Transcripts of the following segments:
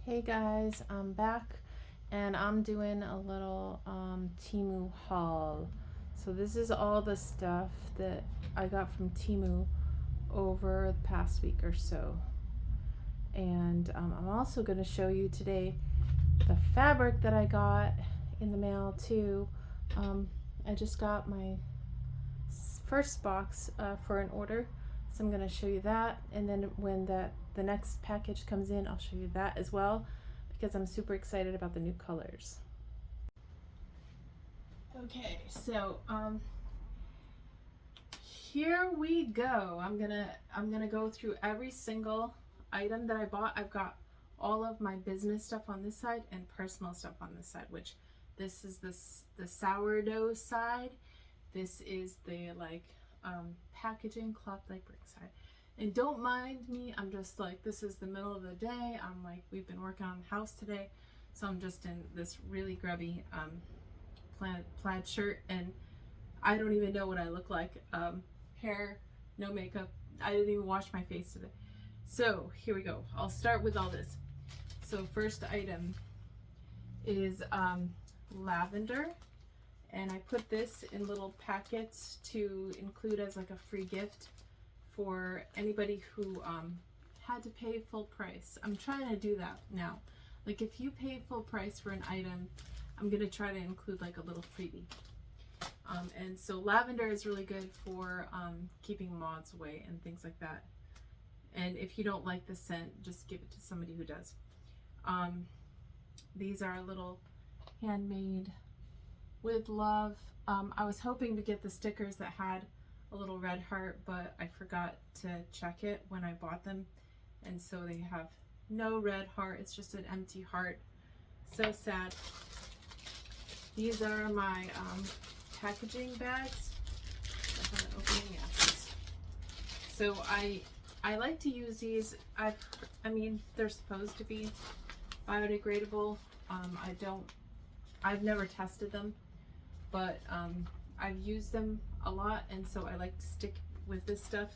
Hey guys, I'm back and I'm doing a little Temu haul. So this is all the stuff that I got from Temu over the past week or so. And I'm also going to show you today the fabric that I got in the mail too. I just got my first box for an order, so I'm going to show you that, and then when the next package comes in, I'll show you that as well, because I'm super excited about the new colors. Okay, so here we go. I'm gonna go through every single item that I bought. I've got all of my business stuff on this side and personal stuff on this side, which this is the sourdough side. This is the packaging cloth diapering side. And don't mind me, I'm just like, this is the middle of the day. I'm like, we've been working on the house today, so I'm just in this really grubby plaid shirt, and I don't even know what I look like. Hair, no makeup. I didn't even wash my face today. So here we go. I'll start with all this. So first item is lavender, and I put this in little packets to include as like a free gift for anybody who had to pay full price. I'm trying to do that now. Like if you pay full price for an item, I'm gonna try to include like a little freebie. And so lavender is really good for keeping moths away and things like that. And if you don't like the scent, just give it to somebody who does. These are a little handmade with love. I was hoping to get the stickers that had a little red heart, but I forgot to check it when I bought them, and so they have no red heart. It's just an empty heart. So sad. These are my packaging bags. So I like to use these. I mean, they're supposed to be biodegradable. I've never tested them, but I've used them a lot, and so I like to stick with this stuff.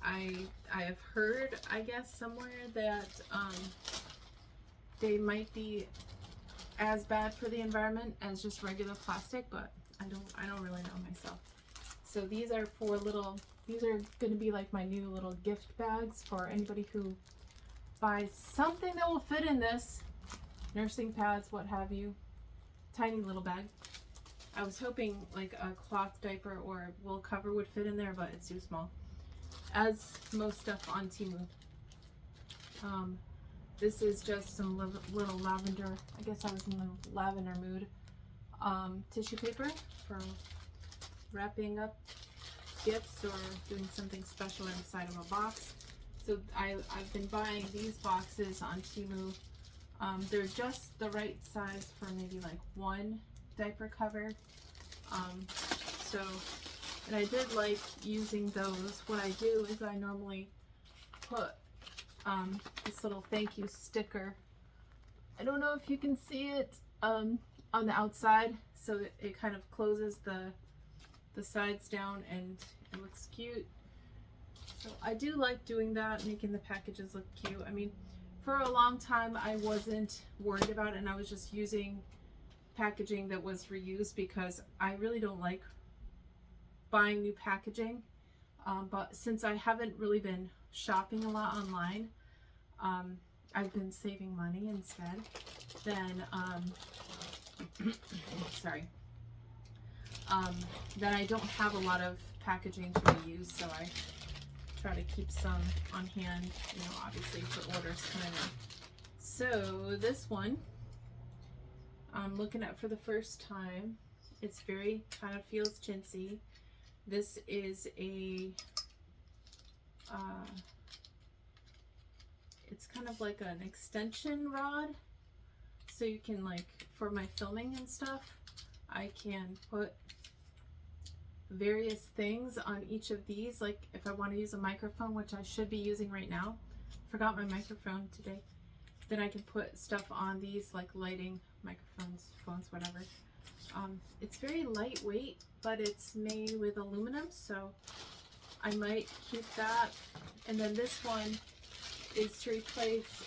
I have heard, I guess, somewhere that they might be as bad for the environment as just regular plastic, but I don't really know myself. So these are these are going to be like my new little gift bags for anybody who buys something that will fit in this. Nursing pads, what have you. Tiny little bag. I was hoping like a cloth diaper or wool cover would fit in there, but it's too small. As most stuff on Temu. This is just some little lavender, I guess I was in the lavender mood. Tissue paper for wrapping up gifts or doing something special inside of a box. So I've been buying these boxes on Temu. They're just the right size for maybe like one diaper cover. And I did like using those. What I do is I normally put this little thank you sticker. I don't know if you can see it on the outside, so it kind of closes the sides down and it looks cute. So I do like doing that, making the packages look cute. I mean, for a long time I wasn't worried about it, and I was just using packaging that was reused because I really don't like buying new packaging. But since I haven't really been shopping a lot online, I've been saving money instead. Then then I don't have a lot of packaging to reuse, so I try to keep some on hand, you know, obviously for orders coming in. So this one I'm looking at for the first time. It's very, kind of feels chintzy. This is a it's kind of like an extension rod, so you can, like, for my filming and stuff, I can put various things on each of these. Like if I want to use a microphone, which I should be using right now, forgot my microphone today, then I can put stuff on these, like lighting, microphones, phones, whatever. It's very lightweight, but it's made with aluminum, so I might keep that. And then this one is to replace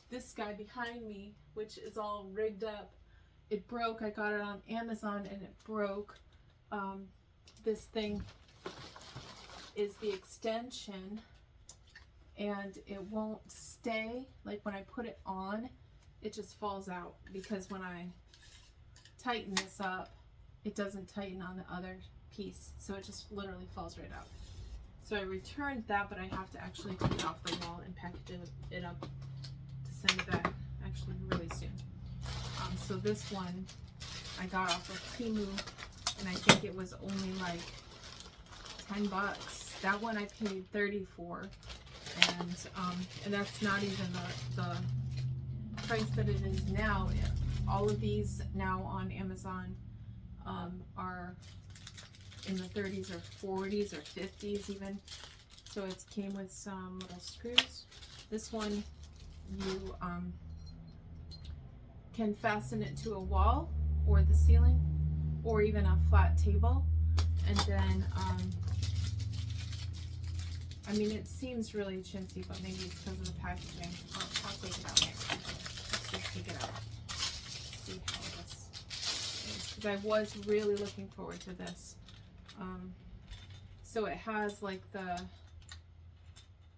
this guy behind me, which is all rigged up. It broke. I got it on Amazon and it broke. This thing is the extension and it won't stay. Like when I put it on, it just falls out because when I tighten this up, it doesn't tighten on the other piece. So it just literally falls right out. So I returned that, but I have to actually take it off the wall and package it up to send it back actually really soon. So this one I got off of Temu, and I think it was only like 10 bucks. That one I paid 30 for, and that's not even the price that it is now. All of these now on Amazon are in the 30s or 40s or 50s even. So it came with some little screws. This one you can fasten it to a wall or the ceiling or even a flat table, and then I mean, it seems really chintzy, but maybe it's because of the packaging. I'll take it out. Let's just take it out. See how this is, because I was really looking forward to this. So it has like the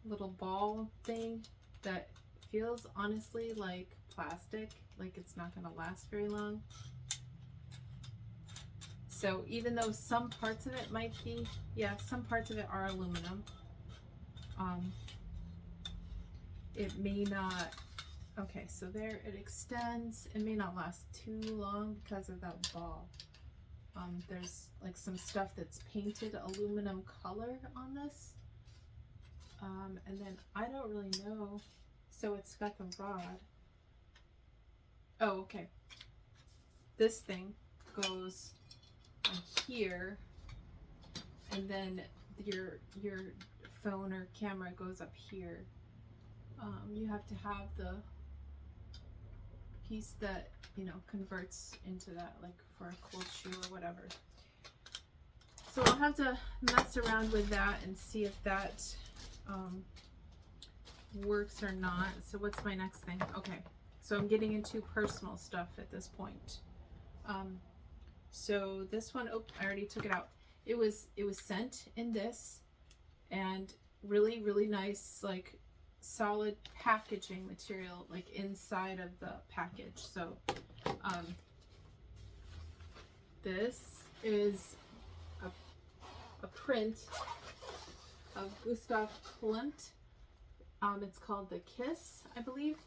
little ball thing that feels honestly like plastic, like it's not going to last very long. So even though some parts of it might be, yeah, some parts of it are aluminum, it may not, okay, so there it extends. It may not last too long because of that ball. There's like some stuff that's painted aluminum color on this. And then I don't really know. So it's got the rod. Oh, okay. This thing goes on here, and then your phone or camera goes up here. You have to have the piece that, you know, converts into that, like for a cold shoe or whatever. So I'll have to mess around with that and see if that works or not. So what's my next thing? Okay, so I'm getting into personal stuff at this point. So this one, oh, I already took it out. It was sent in this, and really nice, like solid packaging material, like inside of the package. So this is a print of Gustav Klimt. It's called The Kiss, I believe,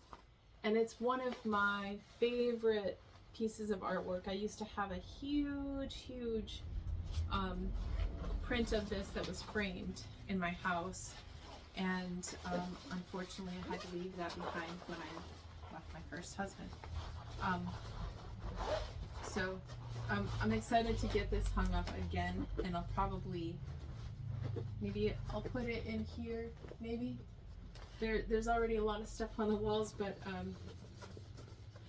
and it's one of my favorite pieces of artwork. I used to have a huge print of this that was framed in my house, and unfortunately I had to leave that behind when I left my first husband. So I'm excited to get this hung up again, and I'll probably, maybe I'll put it in here, maybe. There's already a lot of stuff on the walls, but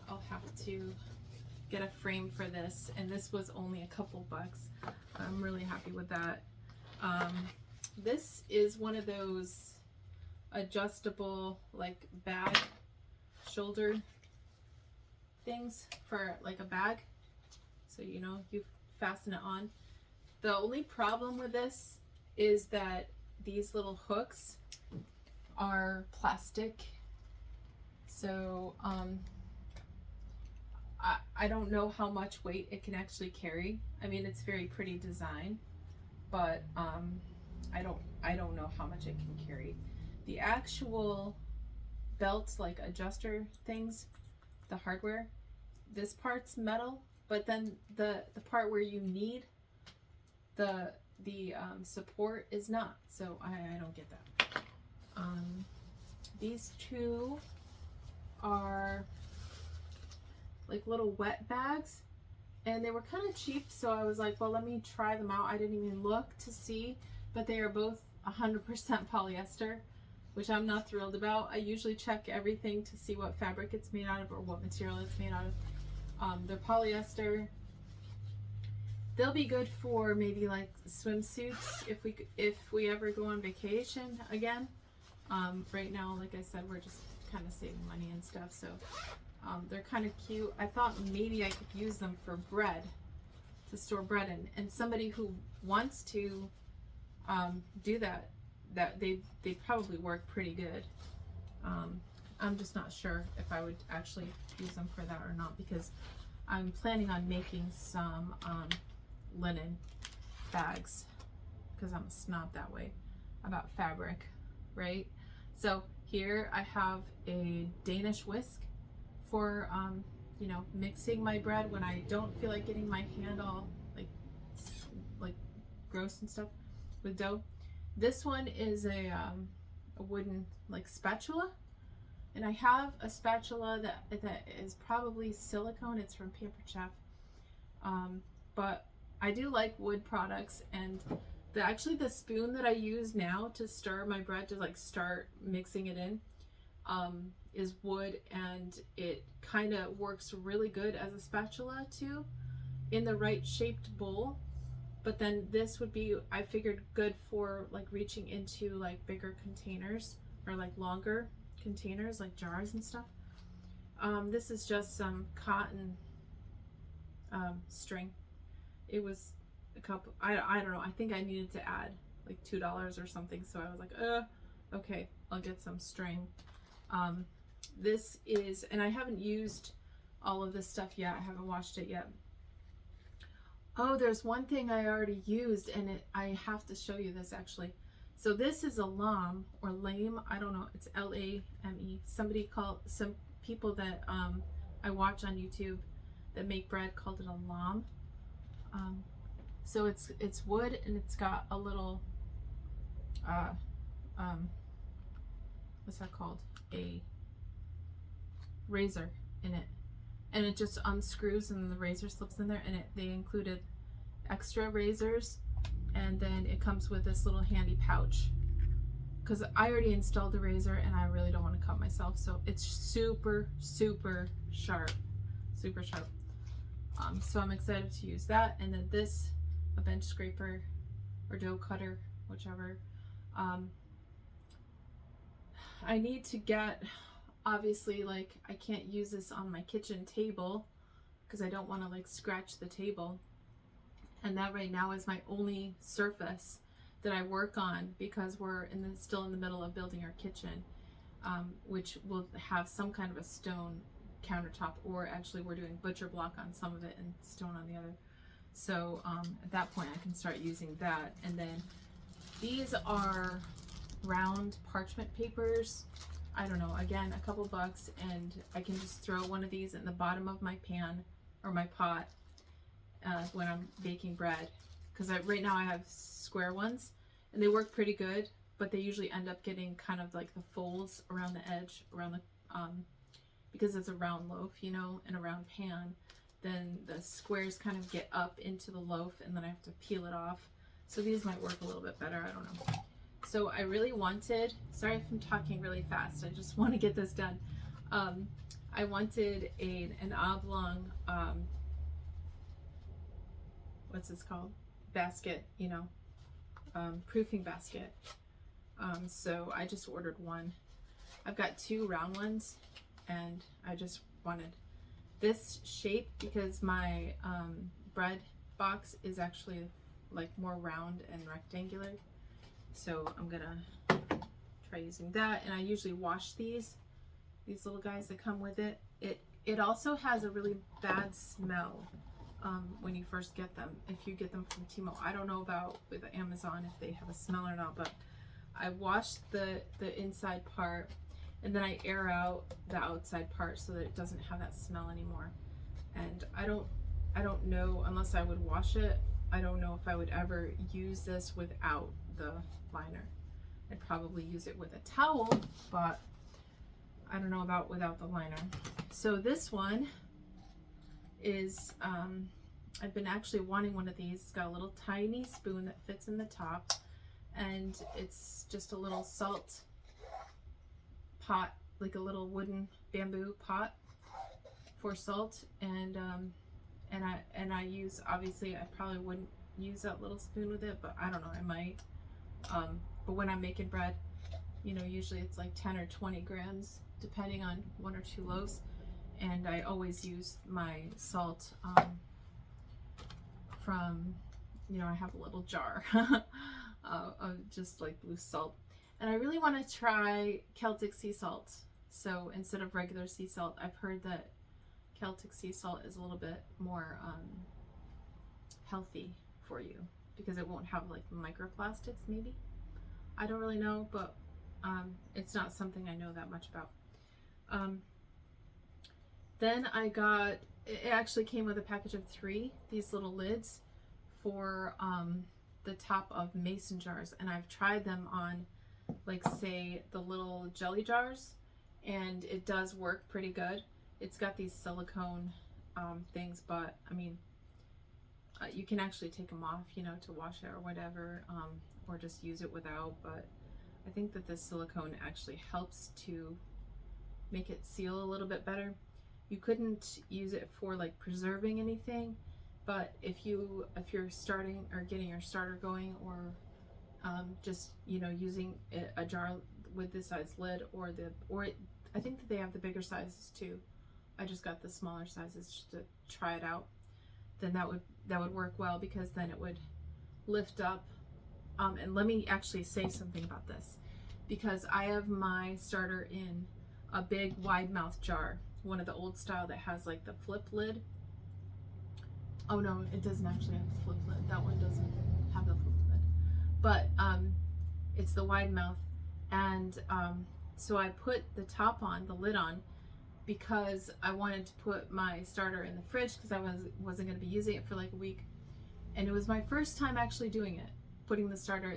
I'll have to get a frame for this, and this was only a couple bucks. I'm really happy with that. This is one of those adjustable like bag shoulder things for like a bag, so you know, you fasten it on. The only problem with this is that these little hooks are plastic, so I don't know how much weight it can actually carry. I mean, it's very pretty design, but I don't know how much it can carry. The actual belt, like adjuster things, the hardware, this part's metal, but then the part where you need the support is not. So I don't get that. These two are like little wet bags, and they were kind of cheap, so I was like, well, let me try them out. I didn't even look to see, but they are both 100% polyester, which I'm not thrilled about. I usually check everything to see what fabric it's made out of or what material it's made out of. They're polyester. They'll be good for maybe like swimsuits if we ever go on vacation again. Right now, like I said, we're just kind of saving money and stuff, so they're kind of cute. I thought maybe I could use them for bread, to store bread in, and somebody who wants to do that, they probably work pretty good. I'm just not sure if I would actually use them for that or not, because I'm planning on making some linen bags, because I'm a snob that way about fabric, right? So here I have a Danish whisk for you know, mixing my bread when I don't feel like getting my hand all like gross and stuff with dough. This one is a wooden like spatula, and I have a spatula that is probably silicone. It's from Pampered Chef, but I do like wood products, and actually the spoon that I use now to stir my bread, to like start mixing it in, is wood, and it kind of works really good as a spatula too, in the right shaped bowl. But then this would be, I figured, good for like reaching into like bigger containers, or like longer containers like jars and stuff. This is just some cotton string. It was a couple, I don't know, I think I needed to add like $2 or something, so I was like, okay, I'll get some string. This is, and I haven't used all of this stuff yet, I haven't washed it yet. Oh, there's one thing I already used, and I have to show you this actually. So this is a lame, or lame, I don't know, it's L-A-M-E. Some people that I watch on YouTube that make bread called it a lame. So it's wood, and it's got a little what's that called? A razor in it, and it just unscrews and the razor slips in there, and they included extra razors, and then it comes with this little handy pouch, because I already installed the razor and I really don't want to cut myself, so it's super sharp, super sharp. So I'm excited to use that. And then this, a bench scraper or dough cutter, whichever. I need to get, obviously, like, I can't use this on my kitchen table because I don't want to like scratch the table, and that right now is my only surface that I work on, because we're still in the middle of building our kitchen, which will have some kind of a stone countertop, or actually we're doing butcher block on some of it and stone on the other. So at that point I can start using that. And then these are round parchment papers. I don't know, again, a couple bucks, and I can just throw one of these in the bottom of my pan or my pot when I'm baking bread, because right now I have square ones and they work pretty good, but they usually end up getting kind of like the folds around the edge, around the because it's a round loaf, you know, and a round pan, then the squares kind of get up into the loaf, and then I have to peel it off. So these might work a little bit better, I don't know. So I really wanted, sorry if I'm talking really fast, I just want to get this done. I wanted an oblong, what's this called? Basket, you know, proofing basket. So I just ordered one. I've got two round ones, and I just wanted this shape because my bread box is actually like more round and rectangular. So I'm gonna try using that, and I usually wash these little guys that come with it. It also has a really bad smell when you first get them. If you get them from Temu, I don't know about with Amazon if they have a smell or not, but I wash the inside part, and then I air out the outside part so that it doesn't have that smell anymore. And I don't know, unless I would wash it, I don't know if I would ever use this without the liner. I'd probably use it with a towel, but I don't know about without the liner. So this one is, I've been actually wanting one of these. It's got a little tiny spoon that fits in the top, and it's just a little salt pot, like a little wooden bamboo pot for salt. And I use, obviously I probably wouldn't use that little spoon with it, but I don't know, I might. But when I'm making bread, You know, usually it's like 10 or 20 grams depending on 1 or 2 loaves. And I always use my salt from, you know, I have a little jar of just like loose salt. And I really want to try Celtic sea salt. So instead of regular sea salt, I've heard that Celtic sea salt is a little bit more healthy for you because it won't have like microplastics, maybe. I don't really know, but it's not something I know that much about. Then I got, it actually came with a package of 3, these little lids for the top of mason jars. And I've tried them on, like, say, the little jelly jars, and it does work pretty good. It's got these silicone things, but I mean, you can actually take them off, you know, to wash it or whatever, or just use it without. But I think that this silicone actually helps to make it seal a little bit better. You couldn't use it for like preserving anything, but if you're starting or getting your starter going, or just, you know, using a jar with this size lid, I think that they have the bigger sizes too. I just got the smaller sizes just to try it out. Then that would work well, because then it would lift up. And let me actually say something about this, because I have my starter in a big wide mouth jar, one of the old style that has like the flip lid. Oh no, it doesn't actually have the flip lid. That one doesn't have the flip lid, but it's the wide mouth. And so I put the top on, the lid on, because I wanted to put my starter in the fridge, because I wasn't going to be using it for like a week. And it was my first time actually doing it, putting the starter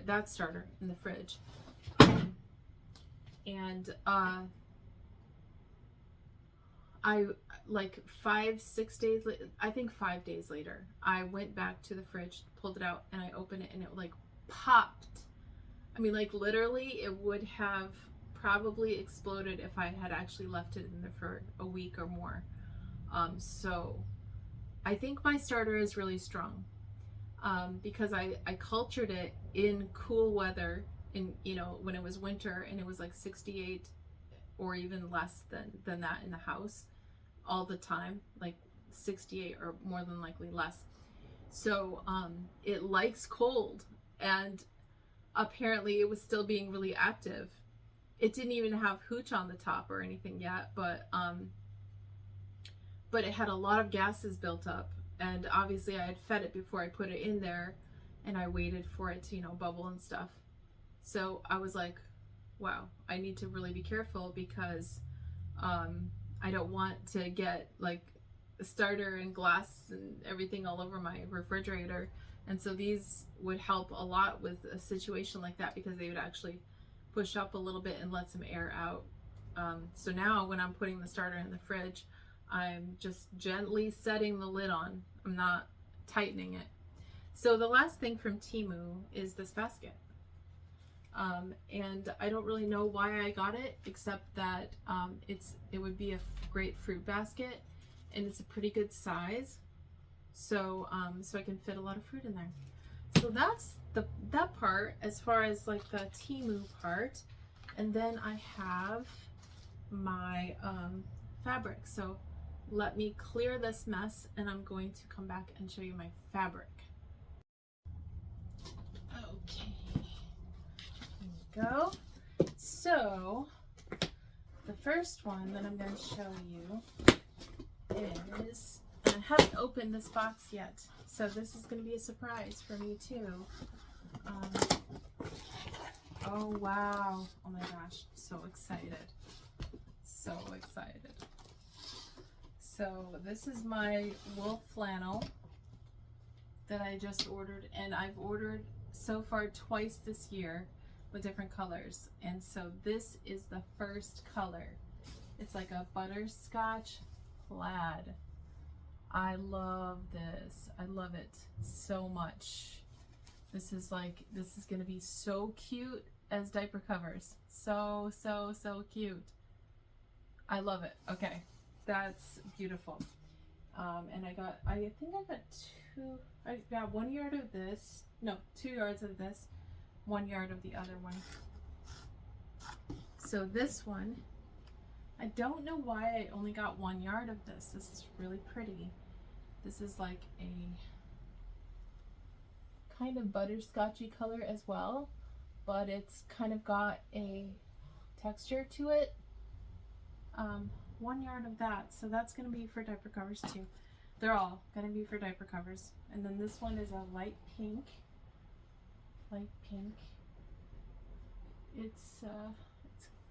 in the fridge. And I, like 5-6 days, I think 5 days later, I went back to the fridge, pulled it out, and I opened it, and it like popped. I mean, like literally it would have probably exploded if I had actually left it in there for a week or more. So I think my starter is really strong, because I cultured it in cool weather, in, you know, when it was winter and it was like 68 or even less than that in the house all the time, like 68 or more than likely less. So it likes cold, and apparently it was still being really active. It didn't even have hooch on the top or anything yet, but it had a lot of gases built up, and obviously I had fed it before I put it in there, and I waited for it to, you know, bubble and stuff. So I was like, wow, I need to really be careful, because I don't want to get like a starter and glass and everything all over my refrigerator. And so these would help a lot with a situation like that, because they would actually push up a little bit and let some air out. So now when I'm putting the starter in the fridge, I'm just gently setting the lid on. I'm not tightening it. So the last thing from Temu is this basket. And I don't really know why I got it, except that it would be a great fruit basket, and it's a pretty good size. So so I can fit a lot of fruit in there. So that's that part as far as like the Temu part. And then I have my fabric. So let me clear this mess, and I'm going to come back and show you my fabric. Okay, here we go. So the first one that I'm going to show you is, and I haven't opened this box yet, so this is going to be a surprise for me too. Oh wow, oh my gosh, so excited, so excited. So this is my wool flannel that I just ordered, and I've ordered so far twice this year with different colors. And so this is the first color. It's like a butterscotch plaid. I love this. I love it so much. This is gonna be so cute as diaper covers. So cute. I love it. Okay, that's beautiful. And I think I got I got 1 yard of this. No, 2 yards of this, 1 yard of the other one. So this one, I don't know why I only got 1 yard of this. This is really pretty. This is like a kind of butterscotchy color as well, but it's kind of got a texture to it. 1 yard of that, so that's going to be for diaper covers too. They're all going to be for diaper covers. And then this one is a light pink.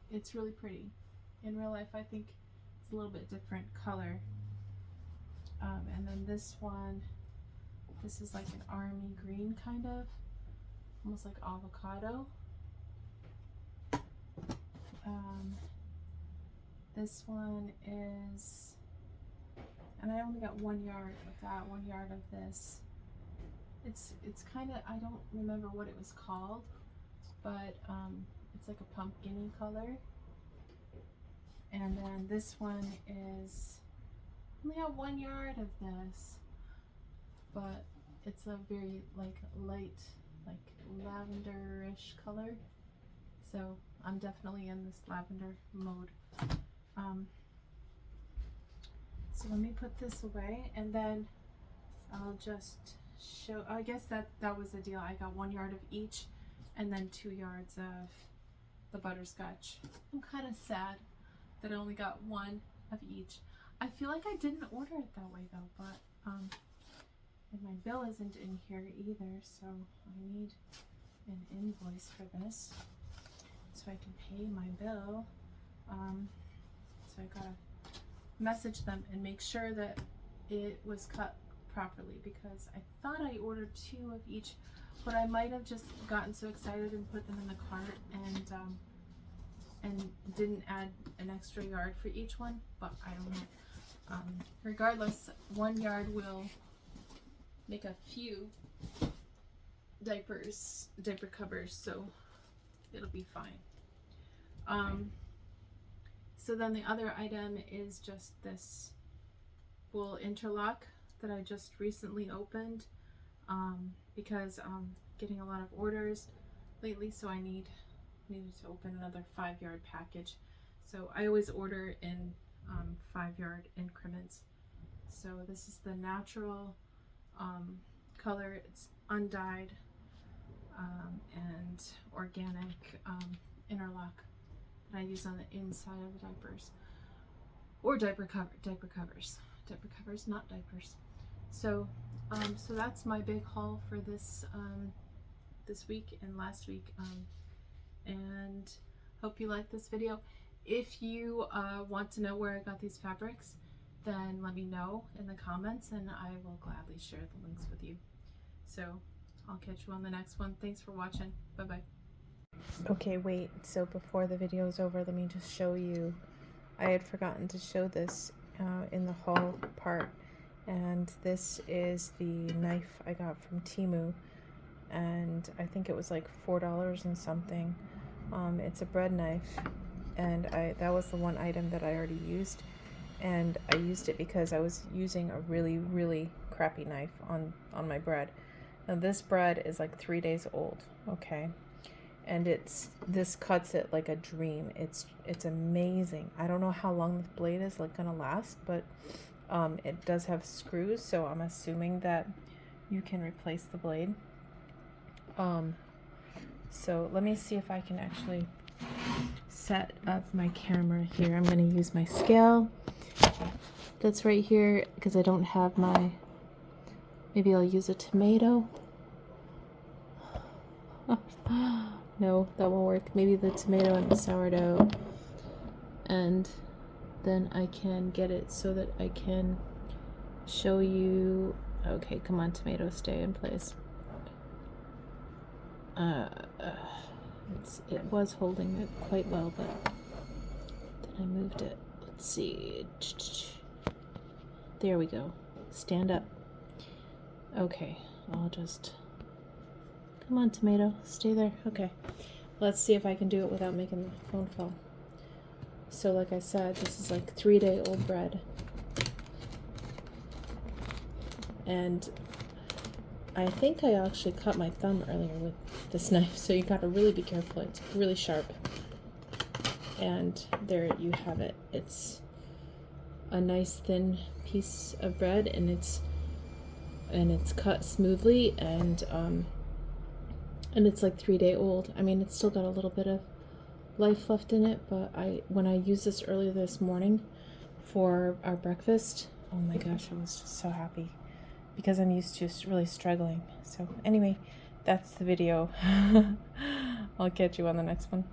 It's really pretty. In real life, I think it's a little bit different color. And then this one, this is like an army green kind of, almost like avocado. This one is, and I only got 1 yard of that, 1 yard of this. It's kind of, I don't remember what it was called, but it's like a pumpkin-y color. And then this one is, only got 1 yard of this, but it's a very like light, like lavender-ish color. So I'm definitely in this lavender mode. So let me put this away, and then I'll just show, I guess that was the deal. I got 1 yard of each, and then 2 yards of the butterscotch. I'm kind of sad that I only got 1 of each. I feel like I didn't order it that way though, but and my bill isn't in here either, so I need an invoice for this so I can pay my bill. So I gotta message them and make sure that it was cut properly, because I thought I ordered 2 of each, but I might have just gotten so excited and put them in the cart and didn't add an extra yard for each one, but I don't know. Regardless, 1 yard will make a few diaper covers, so it'll be fine. So then the other item is just this wool interlock that I just recently opened, because I'm getting a lot of orders lately, so I needed to open another 5 yard package. So I always order in 5 yard increments. So this is the natural color. It's undyed and organic interlock that I use on the inside of the diapers, or diaper covers, not diapers. So so that's my big haul for this this week and last week, and hope you like this video. If you want to know where I got these fabrics, then let me know in the comments and I will gladly share the links with you. So I'll catch you on the next one. Thanks for watching. Bye bye. Okay, wait, so before the video is over, let me just show you. I had forgotten to show this in the haul part, and this is the knife I got from Temu, and I think it was like $4 and something. It's a bread knife, and that was the one item that I already used, and I used it because I was using a really crappy knife on my bread. Now this bread is like 3 days old, okay? And this cuts it like a dream. It's amazing. I don't know how long the blade is like gonna last, but it does have screws, so I'm assuming that you can replace the blade. So let me see if I can actually set up my camera here. I'm gonna use my scale that's right here because I don't have my, maybe I'll use a tomato. No, that won't work. Maybe the tomato and the sourdough, and then I can get it so that I can show you. Okay, come on, tomato, stay in place. It was holding it quite well, but then I moved it. Let's see. There we go. Stand up. Okay, I'll just... Come on, tomato, stay there. Okay, let's see if I can do it without making the phone fall. So like I said, this is like 3-day-old bread. And I think I actually cut my thumb earlier with this knife, so you gotta really be careful. It's really sharp. And there you have it. It's a nice thin piece of bread, and it's cut smoothly, and it's like 3-day old. I mean, it's still got a little bit of life left in it, but when I used this earlier this morning for our breakfast, oh my gosh, I was just so happy, because I'm used to really struggling. So anyway, that's the video. I'll catch you on the next one.